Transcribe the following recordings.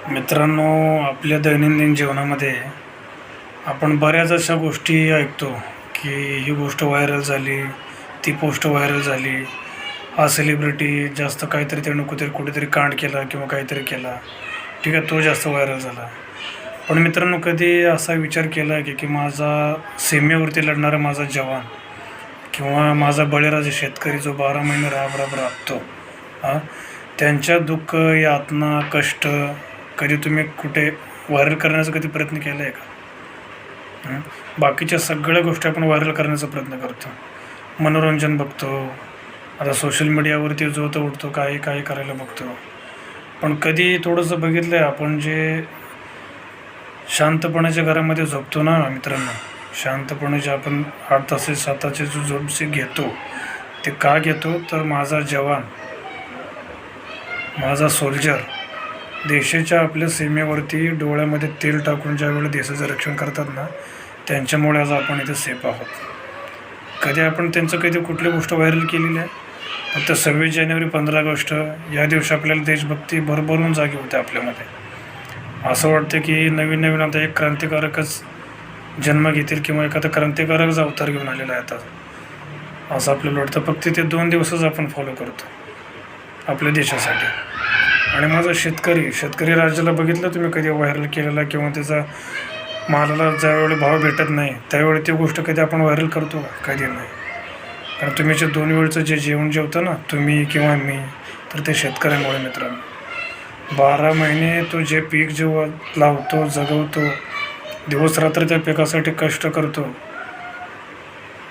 मित्रांनो, आपल्या दैनंदिन जीवनामध्ये आपण बऱ्याच अशा गोष्टी ऐकतो की ही गोष्ट व्हायरल झाली, ती पोस्ट व्हायरल झाली, हा सेलिब्रिटी जास्त काहीतरी त्यानं कुठेतरी कांड केला किंवा काहीतरी केला, ठीक आहे, तो जास्त व्हायरल झाला. पण मित्रांनो, कधी असा विचार केला की माझा सीमेवरती लढणारा माझा जवान किंवा माझा बळीराजा शेतकरी जो 12 महिने राबतो, हां, त्यांच्या दुःख, यातना, कष्ट कधी तुम्ही कुठे व्हायरल करण्याचा कधी प्रयत्न केला आहे का? बाकीच्या सगळ्या गोष्टी आपण व्हायरल करण्याचा प्रयत्न करतो, मनोरंजन बघतो, आता सोशल मीडियावरती जो तो उठतो काही करायला बघतो. पण कधी थोडंसं बघितलं आहे आपण, जे शांतपणाच्या घरामध्ये झोपतो ना मित्रांनो, शांतपणे जे आपण 8 तासाचे 7 तासाचे जो झोप जे घेतो, ते का घेतो तर माझा जवान, माझा सोल्जर देशाच्या आपल्या सीमेवरती डोळ्यामध्ये तेल टाकून ज्यावेळेला देशाचं रक्षण करतात ना, त्यांच्यामुळे आज आपण इथे सेफ आहोत. कधी आपण त्यांचं कुठली गोष्ट व्हायरल केलेली आहे? फक्त 26 जानेवारी 15 ऑगस्ट या दिवशी आपल्याला देशभक्ती भरभरून जागी होते आपल्यामध्ये. असं वाटतं की नवीन आता एक क्रांतिकारकच जन्म घेतील किंवा एखादा क्रांतिकारकच अवतार घेऊन आलेला आहे आता, असं आपल्याला वाटतं. फक्त ते 2 दिवसच आपण फॉलो करतो आपल्या देशासाठी. आणि माझा शेतकरी राज्याला बघितलं तुम्ही कधी व्हायरल केलेला किंवा त्याचा मालाला ज्यावेळी भाव भेटत नाही त्यावेळी ती गोष्ट कधी आपण व्हायरल करतो? कधी नाही. कारण तुम्ही जे 2 वेळचं जे जेवण जेवतो ना, तुम्ही किंवा मी, तर ते शेतकऱ्यामुळे मित्रांनो. 12 महिने तो जे पीक जेव्हा लावतो, जगवतो, दिवस रात्र त्या पिकासाठी कष्ट करतो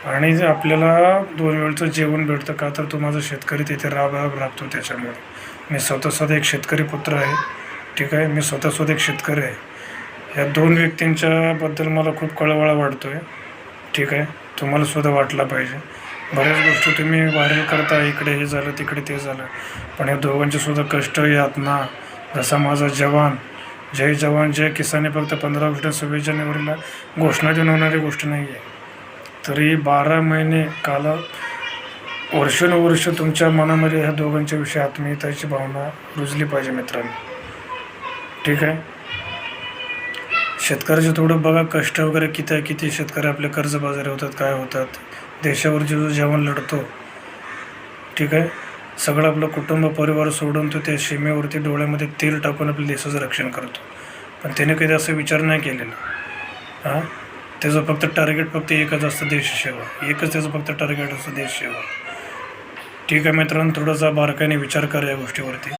आणि आपल्याला 2 वेळचं जेवण भेटतं का, तर तो माझा शेतकरी तिथे राबतो त्याच्यामुळे. मी स्वतः एक शेतकरी पुत्र आहे, ठीक आहे, मी स्वतः एक शेतकरी आहे. ह्या 2 व्यक्तींच्याबद्दल मला खूप कळवळा वाटतो आहे, ठीक आहे, तुम्हालासुद्धा वाटला पाहिजे. बऱ्याच गोष्टी तुम्ही व्हायरल करता, इकडे हे झालं तिकडे ते झालं, पण या दोघांचेसुद्धा कष्ट, यातना, जसा माझा जवान, जय जवान जय किसान, फक्त 15 ऑगस्ट 26 जानेवारीला घोषणा देऊन होणारी गोष्ट नाही आहे. तरी 12 महिने वर्षानुवर्ष तुमच्या मनामध्ये ह्या दोघांच्या विषयी आत्मीयतेची भावना रुजली पाहिजे मित्रांनो, ठीक आहे. शेतकऱ्याचं थोडं बघा, कष्ट वगैरे किती शेतकरी आपले कर्जबाजारी होतात, काय होतात. देशावरची जो जवान लढतो, ठीक आहे, सगळं आपलं कुटुंब परिवार सोडून तो त्या सीमेवरती डोळ्यामध्ये तेल टाकून आपल्या देशाचं रक्षण करतो. पण त्याने कधी असं विचार नाही केलेला. त्याचं फक्त टार्गेट एकच असतं, देशसेवा. एकच त्याचं फक्त टार्गेट असतं, देशसेवा. ठीक आहे मित्रांनो, थोडासा बारकाईने विचार करा या गोष्टीवरती.